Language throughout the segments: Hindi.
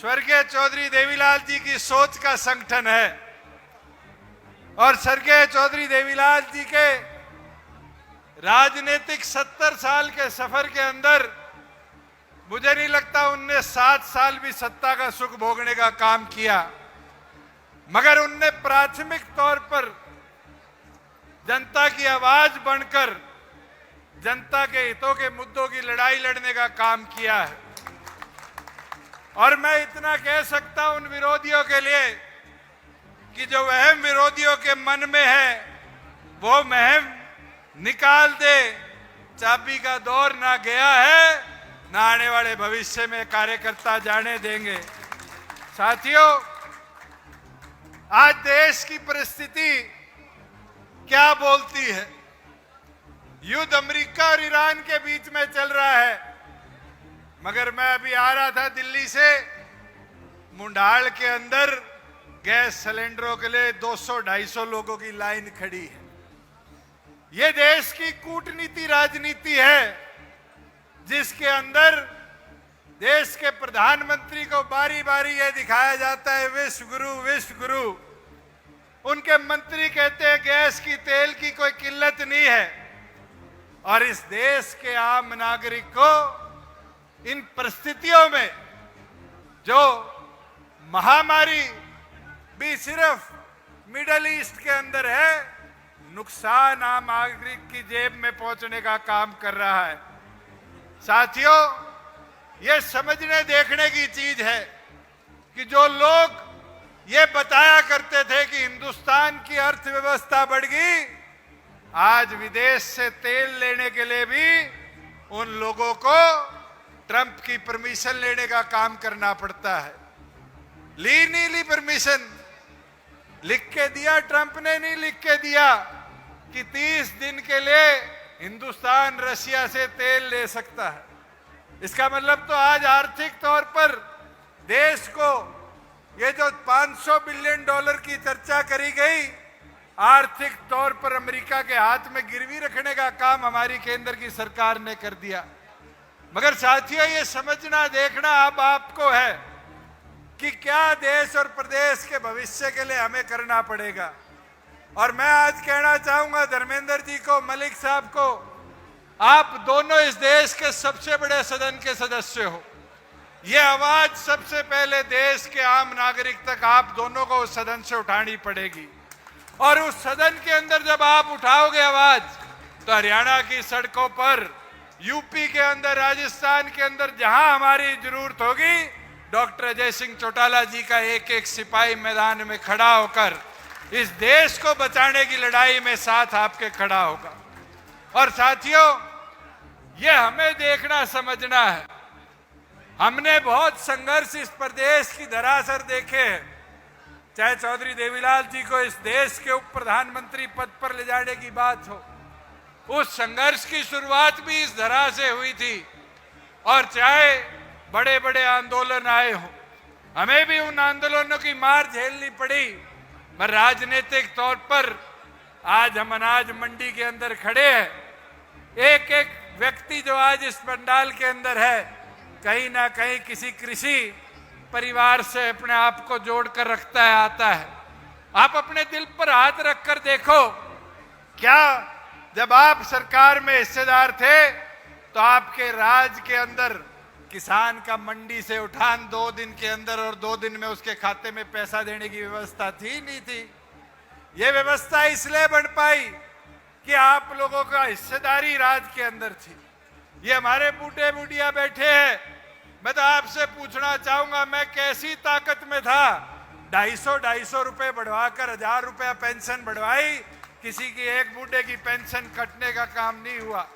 स्वर्गीय चौधरी देवीलाल जी की सोच का संगठन है और स्वर्गीय चौधरी देवीलाल जी के राजनीतिक 70 साल के सफर के अंदर मुझे नहीं लगता उनने 7 साल भी सत्ता का सुख भोगने का काम किया, मगर उनने प्राथमिक तौर पर जनता की आवाज बनकर जनता के हितों के मुद्दों की लड़ाई लड़ने का काम किया है। और मैं इतना कह सकता हूं उन विरोधियों के लिए कि जो वहम विरोधियों के मन में है वो महम निकाल दे। चाबी का दौर ना गया है, ना आने वाले भविष्य में कार्यकर्ता जाने देंगे। साथियों, आज देश की परिस्थिति क्या बोलती है? युद्ध अमेरिका और ईरान के बीच में चल रहा है, मगर मैं अभी आ रहा था दिल्ली से, मुंडाल के अंदर गैस सिलेंडरों के लिए 200-250 लोगों की लाइन खड़ी है। ये देश की कूटनीति राजनीति है जिसके अंदर देश के प्रधानमंत्री को बारी बारी ये दिखाया जाता है विश्व गुरु विश्व गुरु। उनके मंत्री कहते हैं गैस की तेल की कोई किल्लत नहीं है, और इस देश के आम नागरिक को इन परिस्थितियों में जो महामारी भी सिर्फ मिडल ईस्ट के अंदर है, नुकसान आम नागरिक की जेब में पहुंचने का काम कर रहा है। साथियों, ये समझने देखने की चीज है कि जो लोग ये बताया करते थे कि हिंदुस्तान की अर्थव्यवस्था बढ़ गई, आज विदेश से तेल लेने के लिए भी उन लोगों को ट्रंप की परमिशन लेने का काम करना पड़ता है। ली नहीं ली परमिशन, लिख के दिया ट्रंप ने, नहीं लिख के दिया कि 30 दिन के लिए हिंदुस्तान रशिया से तेल ले सकता है। इसका मतलब तो आज आर्थिक तौर पर देश को ये जो $500 बिलियन की चर्चा करी गई, आर्थिक तौर पर अमेरिका के हाथ में गिरवी रखने का काम हमारी केंद्र की सरकार ने कर दिया। मगर साथियों, ये समझना देखना अब आपको है कि क्या देश और प्रदेश के भविष्य के लिए हमें करना पड़ेगा। और मैं आज कहना चाहूंगा धर्मेंद्र जी को, मलिक साहब को, आप दोनों इस देश के सबसे बड़े सदन के सदस्य हो। ये आवाज सबसे पहले देश के आम नागरिक तक आप दोनों को उस सदन से उठानी पड़ेगी। और उस सदन के अंदर जब आप उठाओगे आवाज, तो हरियाणा की सड़कों पर, यूपी के अंदर, राजस्थान के अंदर जहां हमारी जरूरत होगी, डॉक्टर अजय सिंह चौटाला जी का एक एक सिपाही मैदान में खड़ा होकर इस देश को बचाने की लड़ाई में साथ आपके खड़ा होगा। और साथियों, ये हमें देखना समझना है। हमने बहुत संघर्ष इस प्रदेश की धरातल देखे हैं, चाहे चौधरी देवीलाल जी को इस देश के उप प्रधानमंत्री पद पर ले जाने की बात हो, उस संघर्ष की शुरुआत भी इस धरा से हुई थी। और चाहे बड़े बड़े आंदोलन आए हो, हमें भी उन आंदोलनों की मार झेलनी पड़ी। पर राजनीतिक तौर पर आज हम अनाज मंडी के अंदर खड़े हैं। एक एक व्यक्ति जो आज इस पंडाल के अंदर है, कहीं ना कहीं किसी कृषि परिवार से अपने आप को जोड़कर रखता है, आता है। आप अपने दिल पर हाथ रखकर देखो, क्या जब आप सरकार में हिस्सेदार थे तो आपके राज के अंदर किसान का मंडी से उठान 2 दिन के अंदर और 2 दिन में उसके खाते में पैसा देने की व्यवस्था थी, नहीं थी? ये व्यवस्था इसलिए बन पाई कि आप लोगों का हिस्सेदारी राज के अंदर थी। ये हमारे बूढ़े बुढ़िया बैठे हैं, मैं तो आपसे पूछना चाहूंगा, मैं कैसी ताकत में था? 250 रुपए बढ़वाकर 1000 रुपया पेंशन बढ़वाई, किसी की एक बूढ़े की पेंशन कटने का काम नहीं हुआ।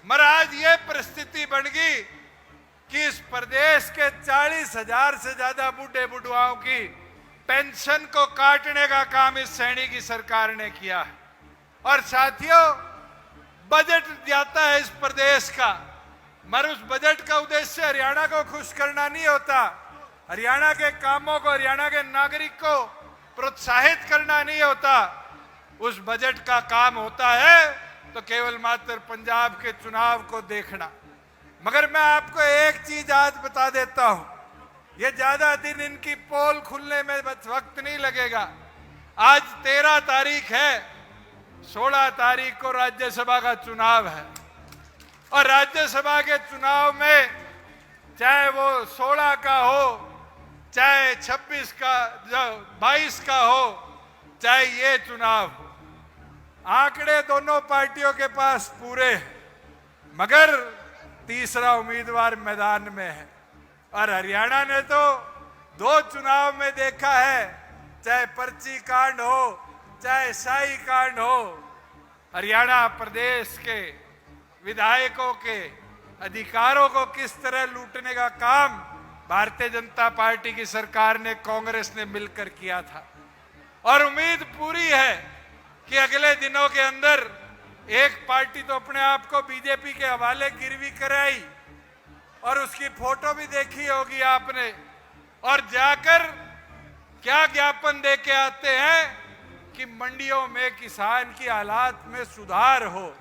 मगर आज ये परिस्थिति बन गई कि इस प्रदेश के 40,000 से ज्यादा बूढ़े बुढ़वाओं की पेंशन को काटने का काम इस सैनी की सरकार ने किया है। और साथियों, बजट जाता है इस प्रदेश का, मगर उस बजट का उद्देश्य हरियाणा को खुश करना नहीं होता, हरियाणा के कामों को, हरियाणा के नागरिक को प्रोत्साहित करना नहीं होता। उस बजट का काम होता है तो केवल मात्र पंजाब के चुनाव को देखना। मगर मैं आपको एक चीज आज बता देता हूं ये ज्यादा दिन इनकी पोल खुलने में वक्त नहीं लगेगा। आज 13 तारीख है, 16 तारीख को राज्यसभा का चुनाव है और राज्यसभा के चुनाव में चाहे वो 16 का हो, चाहे 26 का, 22 का हो, चाहे ये चुनाव हो, आंकड़े दोनों पार्टियों के पास पूरे हैं, मगर तीसरा उम्मीदवार मैदान में है। और हरियाणा ने तो 2 चुनाव में देखा है, चाहे पर्ची कांड हो, चाहे शाही कांड हो, हरियाणा प्रदेश के विधायकों के अधिकारों को किस तरह लूटने का काम भारतीय जनता पार्टी की सरकार ने, कांग्रेस ने मिलकर किया था। और उम्मीद पूरी है कि अगले दिनों के अंदर एक पार्टी तो अपने आप को बीजेपी के हवाले गिरवी कराई और उसकी फोटो भी देखी होगी आपने, और जाकर क्या ज्ञापन दे के आते हैं कि मंडियों में किसान की हालात में सुधार हो।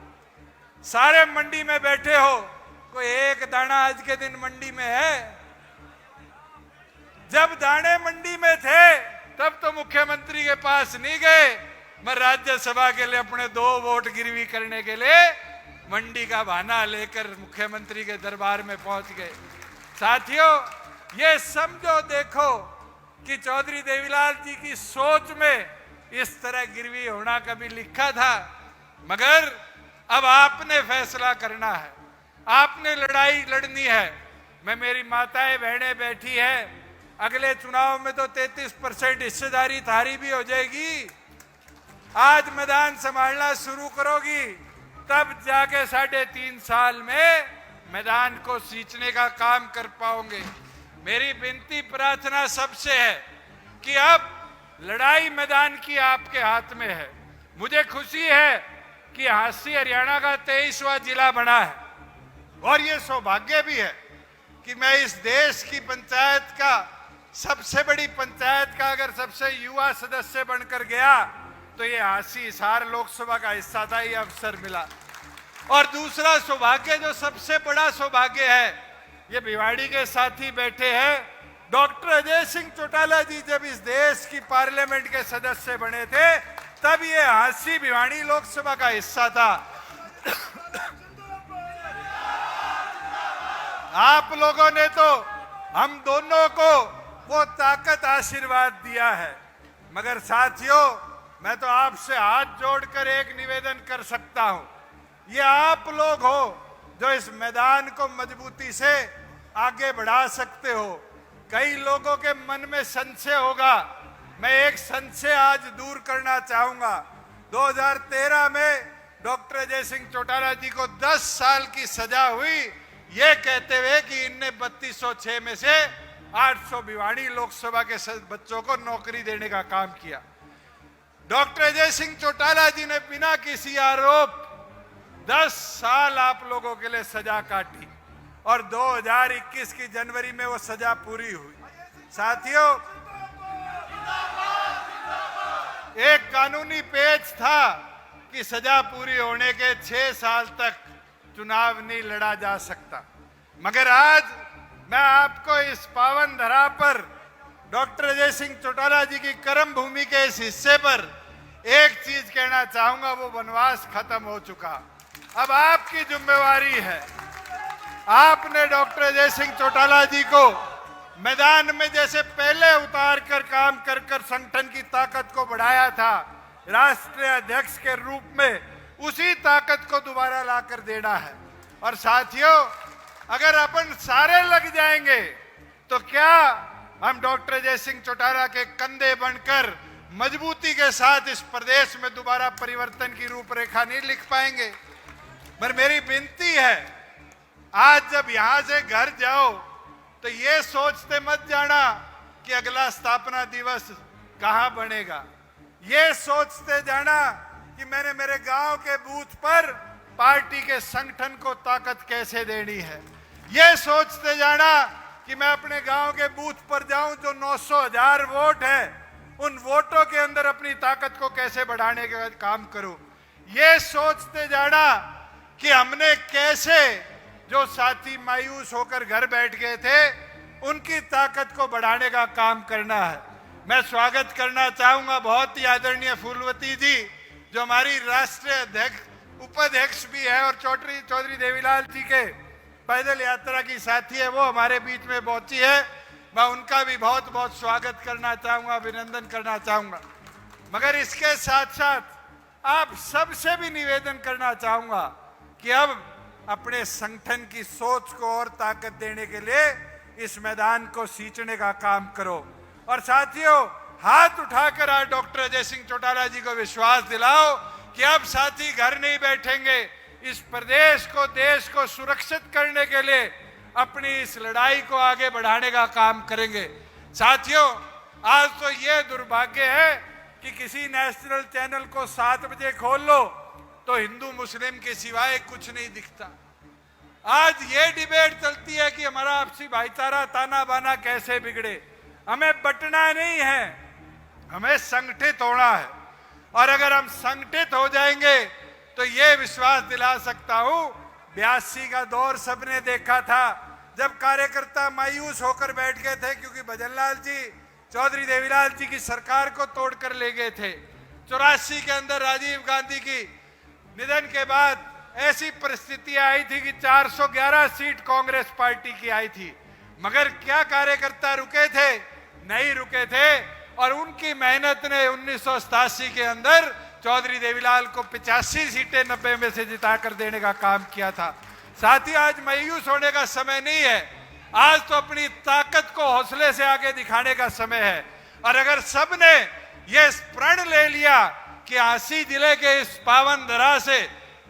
सारे मंडी में बैठे हो, कोई एक दाना आज के दिन मंडी में है? जब दाने मंडी में थे तब तो मुख्यमंत्री के पास नहीं गए, मैं राज्यसभा के लिए अपने 2 वोट गिरवी करने के लिए मंडी का बहाना लेकर मुख्यमंत्री के दरबार में पहुंच गए। साथियों, ये समझो देखो कि चौधरी देवीलाल जी की सोच में इस तरह गिरवी होना कभी लिखा था, मगर अब आपने फैसला करना है, आपने लड़ाई लड़नी है। मैं, मेरी माताएं बहनें बैठी है, अगले चुनाव में तो 33% हिस्सेदारी थारी भी हो जाएगी। आज मैदान संभालना शुरू करोगी तब जाके 3.5 साल में मैदान को सींचने का काम कर पाओगे। मेरी विनती प्रार्थना सबसे है कि अब लड़ाई मैदान की आपके हाथ में है। मुझे खुशी है कि हांसी हरियाणा का 23वां जिला बना है और ये सौभाग्य भी है कि मैं इस देश की पंचायत का, सबसे बड़ी पंचायत का अगर सबसे युवा सदस्य बनकर गया तो ये हांसी हिसार लोकसभा का हिस्सा था, ये अवसर मिला। और दूसरा सौभाग्य, जो सबसे बड़ा सौभाग्य है, ये भिवाड़ी के साथी बैठे हैं, डॉक्टर अजय सिंह चौटाला जी जब इस देश की पार्लियामेंट के सदस्य बने थे तब ये हांसी भिवाड़ी लोकसभा का हिस्सा था। आप लोगों ने तो हम दोनों को वो ताकत, आशीर्वाद दिया है, मगर साथियों, मैं तो आपसे हाथ जोड़कर एक निवेदन कर सकता हूं, ये आप लोग हो जो इस मैदान को मजबूती से आगे बढ़ा सकते हो। कई लोगों के मन में संशय होगा, मैं एक संशय आज दूर करना चाहूंगा। 2013 में डॉक्टर अजय सिंह चौटाला जी को 10 साल की सजा हुई, ये कहते हुए कि इनने 3206 में से 800 भिवाड़ी लोकसभा के बच्चों को नौकरी देने का काम किया। डॉक्टर अजय सिंह चौटाला जी ने बिना किसी आरोप 10 साल आप लोगों के लिए सजा काटी और 2021 की जनवरी में वो सजा पूरी हुई। साथियों, एक कानूनी पेच था कि सजा पूरी होने के 6 साल तक चुनाव नहीं लड़ा जा सकता, मगर आज मैं आपको इस पावन धरा पर डॉक्टर अजय सिंह चौटाला जी की कर्म भूमि के इस हिस्से पर एक चीज कहना चाहूंगा, वो वनवास खत्म हो चुका। अब आपकी जिम्मेवारी है, आपने डॉक्टर अजय सिंह चौटाला जी को मैदान में जैसे पहले उतार कर काम कर कर संगठन की ताकत को बढ़ाया था, राष्ट्रीय अध्यक्ष के रूप में उसी ताकत को दोबारा लाकर देना है। और साथियों, अगर अपन सारे लग जाएंगे तो क्या हम डॉक्टर अजय सिंह चौटाला के कंधे बनकर मजबूती के साथ इस प्रदेश में दोबारा परिवर्तन की रूपरेखा नहीं लिख पाएंगे? पर मेरी विनती है, आज जब यहां से घर जाओ तो ये सोचते मत जाना कि अगला स्थापना दिवस कहां बनेगा। ये सोचते जाना कि मैंने मेरे गांव के बूथ पर पार्टी के संगठन को ताकत कैसे देनी है। ये सोचते जाना कि मैं अपने गांव के बूथ पर जाऊं, जो 900,000 वोट है, उन वोटों के अंदर अपनी ताकत को कैसे बढ़ाने का काम करूं। ये सोचते जाना कि हमने कैसे, जो साथी मायूस होकर घर बैठ गए थे, उनकी ताकत को बढ़ाने का काम करना है। मैं स्वागत करना चाहूंगा बहुत ही आदरणीय फूलवती जी, जो हमारी राष्ट्रीय उपाध्यक्ष भी है, और चौधरी देवीलाल जी के पैदल यात्रा की साथी है, वो हमारे बीच में पहुंची है। मैं उनका भी बहुत बहुत स्वागत करना चाहूंगा, अभिनंदन करना चाहूंगा। मगर इसके साथ साथ आप सबसे भी निवेदन करना चाहूंगा कि अब अपने संगठन की सोच को और ताकत देने के लिए इस मैदान को सींचने का काम करो। और साथियों, हाथ उठाकर आज डॉक्टर अजय सिंह चौटाला जी को विश्वास दिलाओ कि अब साथी घर नहीं बैठेंगे, इस प्रदेश को, देश को सुरक्षित करने के लिए अपनी इस लड़ाई को आगे बढ़ाने का काम करेंगे। साथियों, आज तो ये दुर्भाग्य है कि किसी नेशनल चैनल को 7 बजे खोल लो तो हिंदू मुस्लिम के सिवाय कुछ नहीं दिखता। आज ये डिबेट चलती है कि हमारा आपसी भाईचारा ताना बाना कैसे बिगड़े। हमें बंटना नहीं है, हमें संगठित होना है। और अगर हम संगठित हो जाएंगे तो ये विश्वास दिला सकता हूं, 82 का दौर सबने देखा था, जब कार्यकर्ता मायूस होकर बैठ गए थे क्योंकि भजनलाल जी, चौधरी देवीलाल जी की सरकार को तोड़कर ले गए थे। 84 के अंदर राजीव गांधी की निधन के बाद ऐसी परिस्थितियां आई थी कि 411 सीट कांग्रेस पार्टी की आई थी, मगर क्या कार्यकर्ता रुके थे? नहीं रुके थे। और उनकी मेहनत ने 1987 के अंदर चौधरी देवीलाल को 85 सीटें 90 में से जिताकर देने का काम किया था। साथ ही आज मायूस होने का समय नहीं है, आज तो अपनी ताकत को हौसले से आगे दिखाने का समय है। और अगर सबने ये प्रण ले लिया कि झांसी जिले के इस पावन धरा से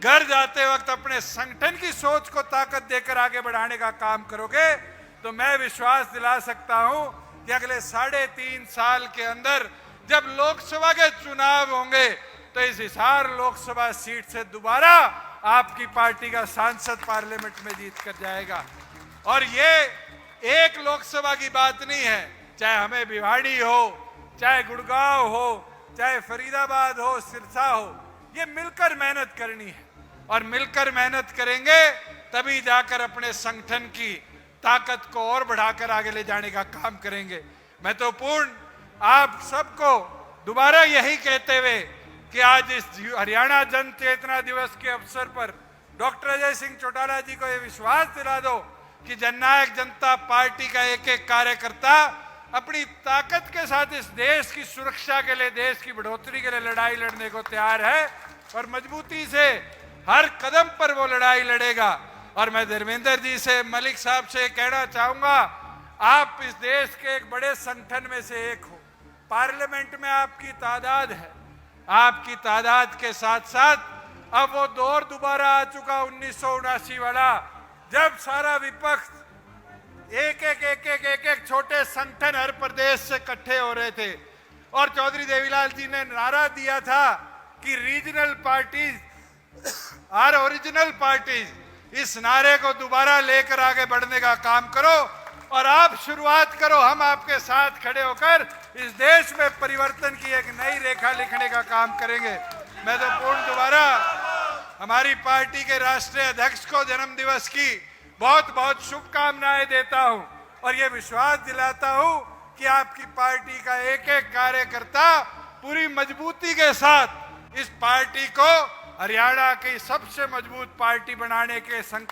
घर जाते वक्त अपने संगठन की सोच को ताकत देकर आगे बढ़ाने का काम करोगे, तो मैं विश्वास दिला सकता हूं कि अगले 3.5 साल के अंदर जब लोकसभा के चुनाव होंगे तो इस हिसार लोकसभा सीट से दोबारा आपकी पार्टी का सांसद पार्लियामेंट में जीत कर जाएगा। और ये एक लोकसभा की बात नहीं है, चाहे हमें भिवाड़ी हो, चाहे गुड़गांव हो, चाहे फरीदाबाद हो, सिरसा हो, ये मिलकर मेहनत करनी है। और मिलकर मेहनत करेंगे तभी जाकर अपने संगठन की ताकत को और बढ़ाकर आगे ले जाने का काम करेंगे। मैं तो पूर्ण आप सबको दोबारा यही कहते हुए कि आज इस हरियाणा जन चेतना दिवस के अवसर पर डॉक्टर अजय सिंह चौटाला जी को यह विश्वास दिला दो कि जननायक जनता पार्टी का एक एक कार्यकर्ता अपनी ताकत के साथ इस देश की सुरक्षा के लिए, देश की बढ़ोतरी के लिए लड़ाई लड़ने को तैयार है और मजबूती से हर कदम पर वो लड़ाई लड़ेगा। और मैं धर्मेंद्र जी से, मलिक साहब से कहना चाहूंगा, आप इस देश के एक बड़े संगठन में से एक हो, पार्लियामेंट में आपकी तादाद है, आपकी तादाद के साथ साथ अब वो दौर दोबारा आ चुका 1979 वाला, जब सारा विपक्ष एक छोटे संगठन हर प्रदेश से इकट्ठे हो रहे थे और चौधरी देवीलाल जी ने नारा दिया था कि regional parties are original parties. इस नारे को दोबारा लेकर आगे बढ़ने का काम करो और आप शुरुआत करो, हम आपके साथ खड़े होकर इस देश में परिवर्तन की एक नई रेखा लिखने का काम करेंगे। मैं तो पूर्ण दोबारा हमारी पार्टी के राष्ट्रीय अध्यक्ष को जन्म दिवस की बहुत बहुत शुभकामनाएं देता हूं और ये विश्वास दिलाता हूं कि आपकी पार्टी का एक एक कार्यकर्ता पूरी मजबूती के साथ इस पार्टी को हरियाणा की सबसे मजबूत पार्टी बनाने के संकल्प